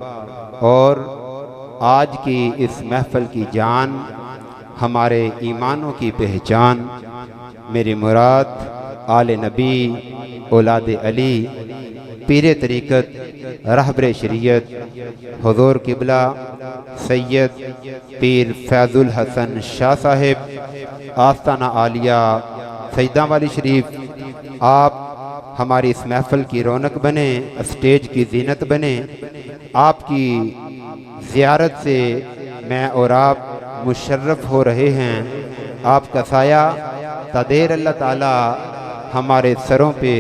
और आज की इस महफिल की जान, हमारे ईमानों की पहचान, मेरी मुराद आले नबी, औलाद अली, पीर तरीक़त, रहबर शरीयत, हुज़ूर किबला सैयद पीर फैज़ुल हसन शाह साहिब, आस्ताना आलिया सैयदा वाली शरीफ, आप हमारी इस महफिल की रौनक बने, स्टेज की जीनत बने। आपकी ज़ियारत से मैं और आप मुशर्रफ हो रहे हैं। आपका साया तदेर अल्लाह ताला हमारे सरों पे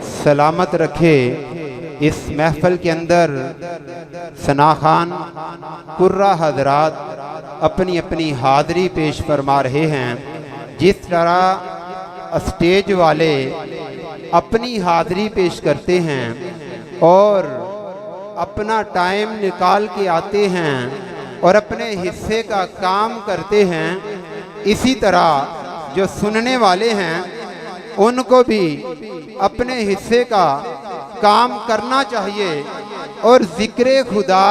सलामत रखे। इस महफिल के अंदर सनाखान कुर्रा हजरात अपनी अपनी हाज़री पेश फरमा रहे हैं। जिस तरह स्टेज वाले अपनी हाज़री पेश करते हैं और अपना टाइम निकाल के आते हैं और अपने हिस्से का काम करते हैं, इसी तरह जो सुनने वाले हैं उनको भी अपने हिस्से का काम करना चाहिए और ज़िक्र खुदा,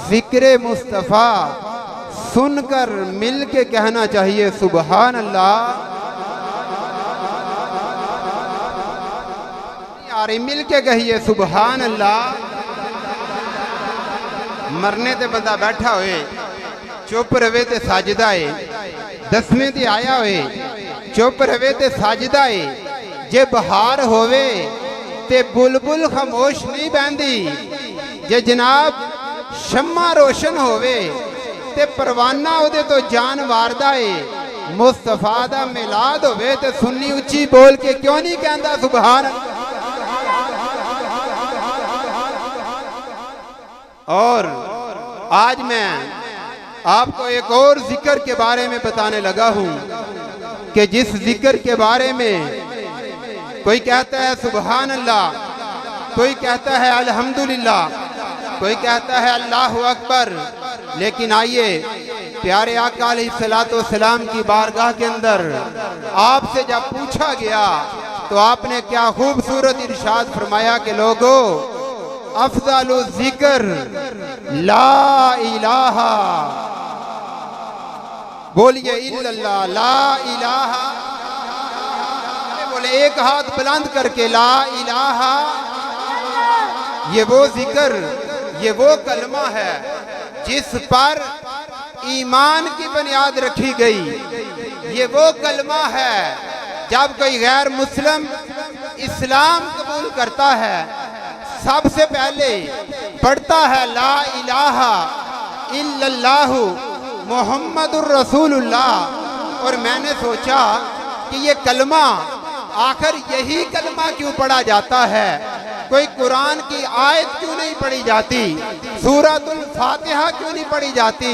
ज़िक्र मुस्तफ़ा सुनकर मिल के कहना चाहिए सुबहान अल्लाह। यार मिल के कहिए सुबहान अल्लाह। मरने ते बंदा बैठा होए, चुप रवे ते साजदा है। 10वें ते आया होए, चुप रवे ते साजदा है। जे बहार होवे ते बुलबुल खामोश नहीं बहंदी। जे जनाब शम्मा रोशन होवे ते परवाना उहदे तो जान वारदा है। मुस्तफा दा मिलाद होवे ते सुन्नी उच्ची बोल के क्यों नहीं कहंदा सुबहान अल्लाह। और आज मैं आपको एक और जिक्र के बारे में बताने लगा हूं कि जिस जिक्र के बारे में कोई कहता है सुबहान अल्लाह, कोई कहता है अल्हम्दुलिल्लाह, कोई कहता है अल्लाह अकबर। लेकिन आइए प्यारे आका अलैहिस्सलातु वस्सलाम की बारगाह के अंदर आपसे जब पूछा गया तो आपने क्या खूबसूरत इरशाद फरमाया कि लोगों, अफज़लु ज़िक्र ला इलाहा, बोलिए इल्लल्लाह, ला इलाहा। बोले एक हाथ बुलंद करके ला इलाहा। ये वो जिक्र, ये वो कलमा है जिस पर ईमान की बुनियाद रखी गई। ये वो कलमा है जब कोई गैर मुस्लिम इस्लाम कबूल करता है, सबसे पहले पढ़ता है ला इलाहा इल्लल्लाहु मुहम्मदुर रसूलुल्लाह। और मैंने सोचा कि ये कलमा आखिर यही कलमा क्यों पढ़ा जाता है, कोई कुरान की आयत क्यों नहीं पढ़ी जाती, सूरतुल फातिहा क्यों नहीं पढ़ी जाती।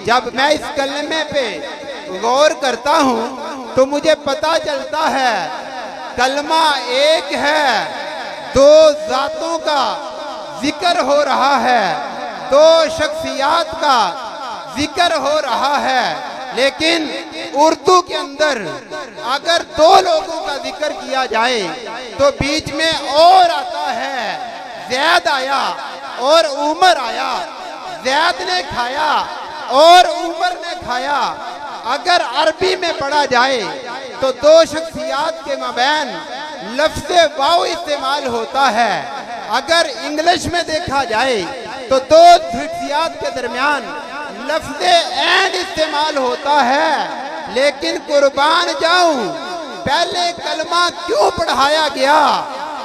जब मैं इस कलमे पे गौर करता हूँ तो मुझे पता चलता है कलमा एक है, दो जातों का जिक्र हो रहा है, दो शख्सियात का जिक्र हो रहा है। लेकिन उर्दू के अंदर अगर दो लोगों का जिक्र किया जाए तो बीच में और आता है, ज़ैद आया और उमर आया, ज़ैद ने खाया और उमर ने खाया। अगर अरबी में पढ़ा जाए तो दो शख्सियात के मबैन लफ्ज़े वाओ इस्तेमाल होता है। अगर इंग्लिश में देखा जाए तो दो शख्सियात के दरमियान लफ्ज़े एंड इस्तेमाल होता है। लेकिन कुर्बान जाऊं, पहले कलमा क्यों पढ़ाया गया,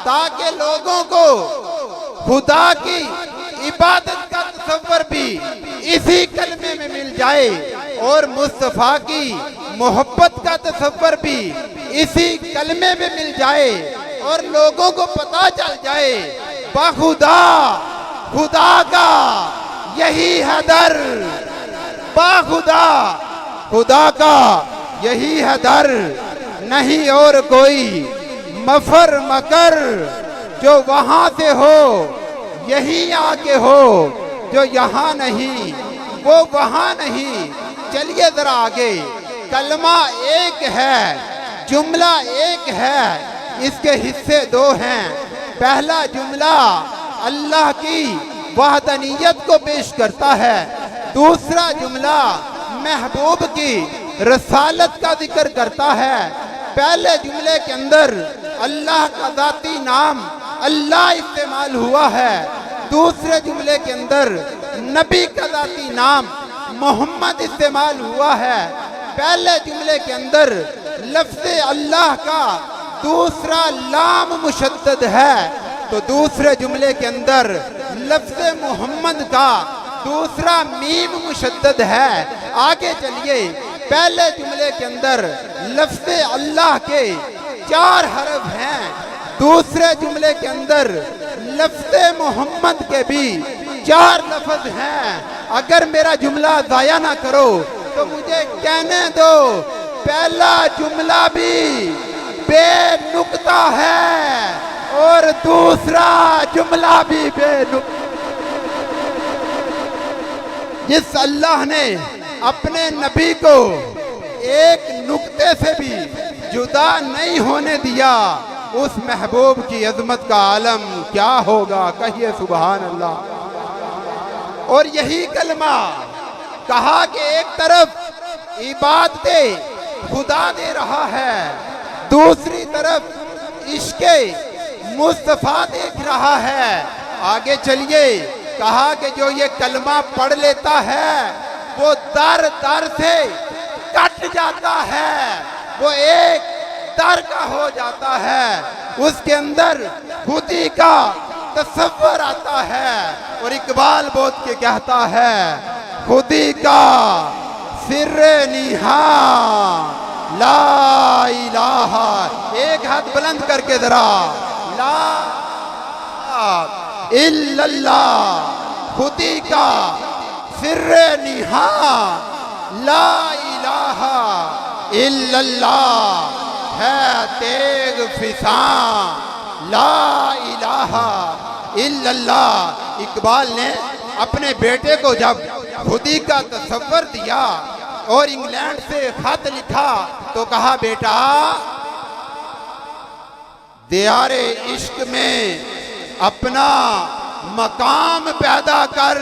ताकि लोगों को खुदा की इबादत का तसव्वुर भी इसी कलमे में मिल जाए और मुस्तफ़ा की मोहब्बत का तसव्वुर भी इसी कलमे में मिल जाए और लोगों को पता चल जाए बाखुदा खुदा का यही है दर, बाखुदा खुदा का यही है दर, नहीं और कोई मफर मकर जो वहां से हो यही आके हो, जो यहाँ नहीं वो वहां नहीं। चलिए जरा आगे, कलमा एक है, जुमला एक है, इसके हिस्से दो हैं। पहला जुमला अल्लाह की वहदनीयत को पेश करता है। दूसरा जुमला महबूब की रसालत का जिक्र करता है। पहले जुमले के अंदर अल्लाह का जाती नाम अल्लाह इस्तेमाल हुआ है। दूसरे जुमले के अंदर नबी का जाती नाम मोहम्मद इस्तेमाल हुआ है। पहले जुमले के अंदर लफ्ज़ अल्लाह का दूसरा लाम मुशद्दद है, तो दूसरे जुमले के अंदर लफ्ज़ मोहम्मद का दूसरा मीम मुशद्दद है। आगे चलिए, पहले जुमले के अंदर लफ्ज़ अल्लाह के 4 हरफ हैं, दूसरे जुमले के अंदर लफ्ज़ मोहम्मद के भी 4 लफ्ज़ हैं। अगर मेरा जुमला ज़ाया ना करो तो मुझे कहने दो, पहला जुमला भी बेनुक्ता है और दूसरा जुमला भी बेनुक्ता। जिस अल्लाह ने अपने नबी को एक नुक्ते से भी जुदा नहीं होने दिया, उस महबूब की अजमत का आलम क्या होगा, कहिए सुभान अल्लाह। और यही कलमा कहा कि एक तरफ इबादतें खुदा दे रहा है, दूसरी तरफ इश्के मुस्तफा देख रहा है। आगे चलिए, कहा कि जो ये कलमा पढ़ लेता है वो दर दर से कट जाता है, वो एक दर का हो जाता है, उसके अंदर खुदी का तसव्वुर आता है। और इकबाल बोल के कहता है, खुदी का सिर्रे निहा ला इलाहा। एक हाथ बुलंद करके जरा, ला इल्लल्लाह, खुदी का सिर्रे निहा ला इलाहा इल्लल्लाह है तेग फिसां ला इलाहा इल्लल्लाह। इकबाल ने अपने बेटे को जब खुदी का तसव्वुर दिया और इंग्लैंड से खत लिखा तो कहा, बेटा दियारे इश्क में अपना मकाम पैदा कर,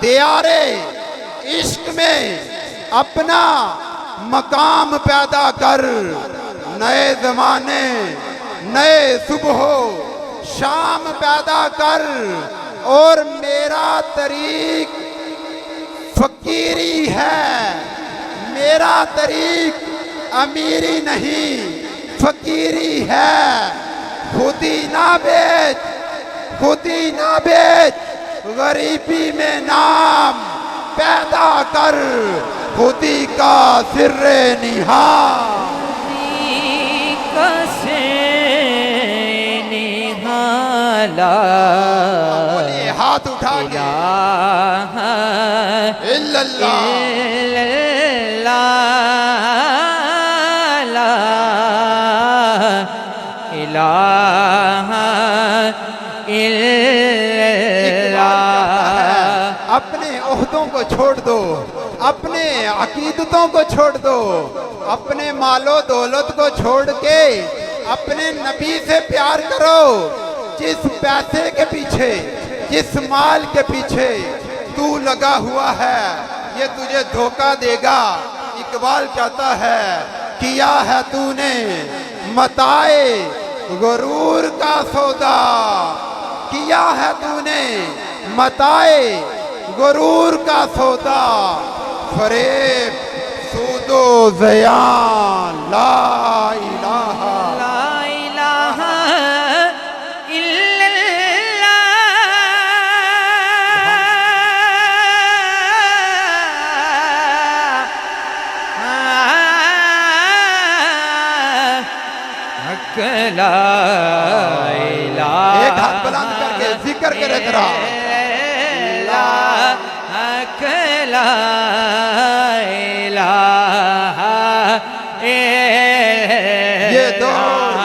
दियारे इश्क में अपना मकाम पैदा कर। नए जमाने नए सुबह शाम पैदा कर, और मेरा तरीक फकीरी है, मेरा तरीक अमीरी नहीं फकीरी है। खुदी ना बेच, खुदी ना बेच, गरीबी में नाम पैदा कर, खुदी का सिर्रे निहा। खुदी का सिर्रे निहाला, हाथ उठा के इल्लल्लाह इलाहा इल्लल्लाह। अपने ओहदों को छोड़ दो, अपने अकीदतों को छोड़ दो, अपने मालो दौलत को छोड़ के अपने नबी से प्यार करो। जिस पैसे के पीछे, जिस माल के पीछे तू लगा हुआ है, ये तुझे धोखा देगा। इकबाल कहता है, किया है तूने मताए गुरूर का सौदा, किया है तूने मताए गुरूर का सौदा। फरेब सूदो ज़यान ला इलाहा एक हाथ बुलंद करके जिक्र करे जरा, ये दौर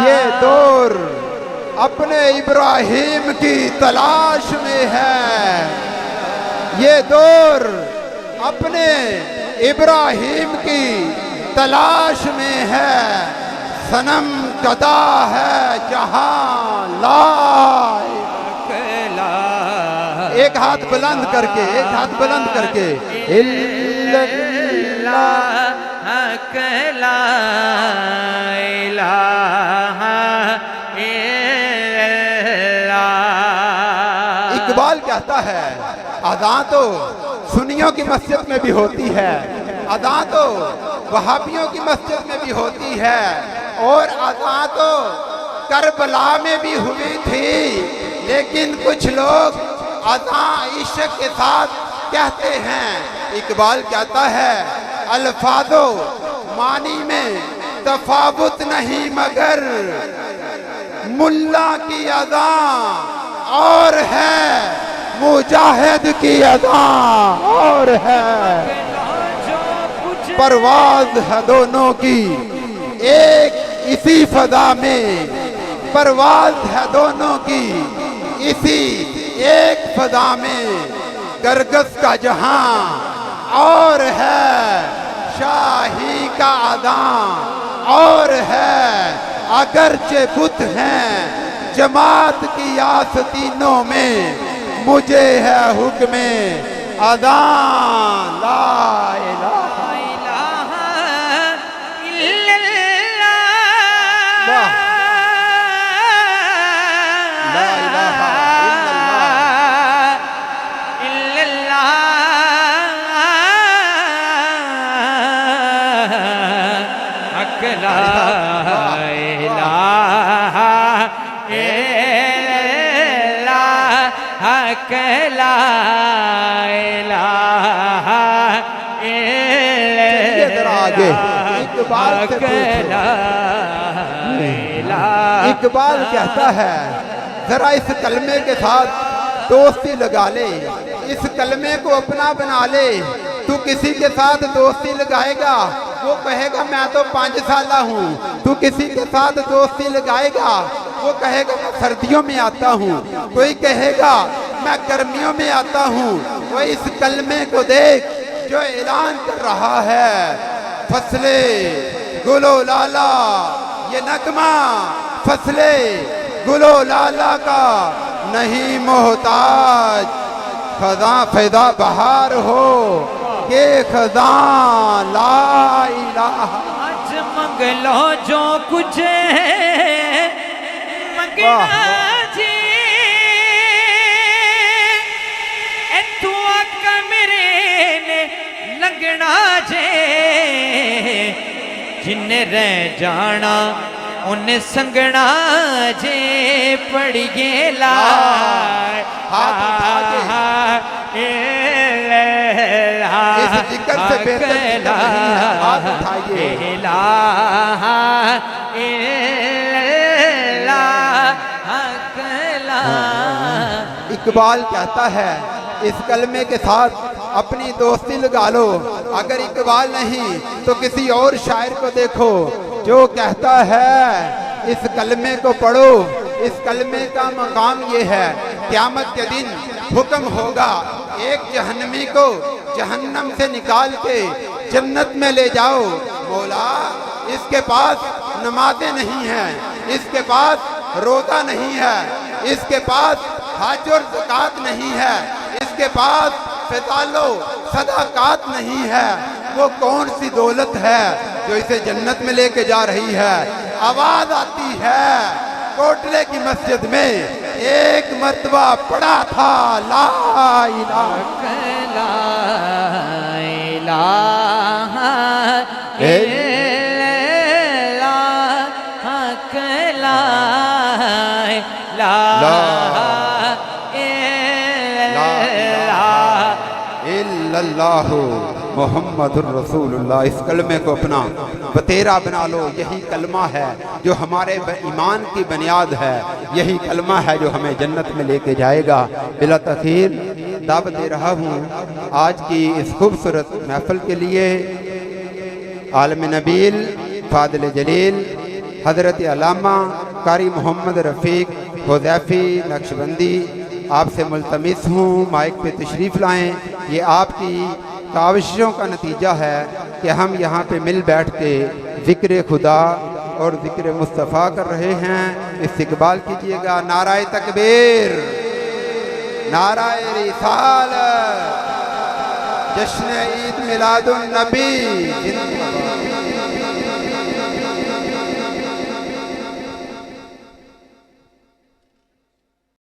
ये दौर अपने इब्राहिम की तलाश में है, ये दौर अपने इब्राहिम की तलाश में है, सनम कदा है जहां लाए। एक हाथ बुलंद करके, एक हाथ बुलंद करके, इकबाल कहता है अज़ान तो सुन्नियों की मस्जिद में भी होती है, अज़ान तो वहाबियों की मस्जिद में भी होती है, और अज़ान तो करबला में भी हुई थी। लेकिन कुछ लोग अज़ान इश्क के साथ कहते हैं। इकबाल कहता है अल्फाजो मानी में तफावुत नहीं, मगर मुल्ला की अज़ान और है, मुजाहिद की अज़ान और है। परवाज़ है दोनों की एक इसी फ़ज़ा में, परवाज़ है दोनों की इसी एक फ़ज़ा में। गरगस का जहां और है, शाही का अज़ान और है। अगरचे बुत हैं जमात की आस्तीनों में, मुझे है हुक्मे अज़ान ला इलाहा इल्लल्लाह, ला इलाहा इकबाल कहता है जरा इस कलमे के साथ दोस्ती लगा ले, इस कलमे को अपना बना ले। तू किसी के साथ दोस्ती लगाएगा, वो कहेगा मैं तो 5 साला हूँ। तू किसी के साथ दोस्ती लगाएगा, वो कहेगा मैं सर्दियों में आता हूँ। कोई कहेगा मैं गर्मियों में आता हूँ। वो इस कलमे को देख जो ऐलान कर रहा है, फसले गुलो लाला ये नगमा, फसले गुलो लाला का नहीं मोहताज। खजा फैदा बहार हो के खजा ला इलाहा। आज मंग लो जो कुछ है मंगना जी, ए तू आका मेरे ने लगना जे। जिन्ने रह जाना उन्हें संगना जे, पड़िए ला इस जिक्र से बेहतर हाथ उठाइए। इकबाल कहता है इस कलमे के साथ अपनी दोस्ती लगा लो। अगर इकबाल नहीं तो किसी और शायर को देखो जो कहता है इस कलमे को पढ़ो। इस कलमे का मकाम ये है, क़यामत के दिन हुक्म होगा एक जहन्नमी को जहन्नम से निकाल के जन्नत में ले जाओ। मौला इसके पास नमाजें नहीं हैं, इसके पास रोज़ा नहीं है, इसके पास हज और ज़कात नहीं है, इसके पास फ़ितालो सदाकात नहीं है। वो कौन सी दौलत है जो इसे जन्नत में लेके जा रही है? आवाज़ आती है कोटले की मस्जिद में एक मर्तबा पड़ा था ला इलाहा इल्लल्लाहु मुहम्मदुर रसूलुल्लाह। इस कलमे को अपना बतेरा बना लो। यही कलमा है जो हमारे ईमान की बुनियाद है, यही कलमा है जो हमें जन्नत में लेके जाएगा। बिला तखीर दावत दे रहा हूँ आज की इस खूबसूरत महफिल के लिए आलम नबील फादिल जलील हज़रत अल्लामा कारी मोहम्मद रफ़ीक हुज़ैफ़ी नक्शबंदी आपसे मुल्तमिस हूँ माइक पे तशरीफ़ लाएँ। ये आपकी काविशों का नतीजा है कि हम यहाँ पे मिल बैठ के ज़िक्र खुदा और ज़िक्र मुस्तफ़ा कर रहे हैं। इस्तकबाल कीजिएगा। नाराए तकबीर, नाराए रिसालत, जश्न ईद मिलादुन नबी जिंदाबाद।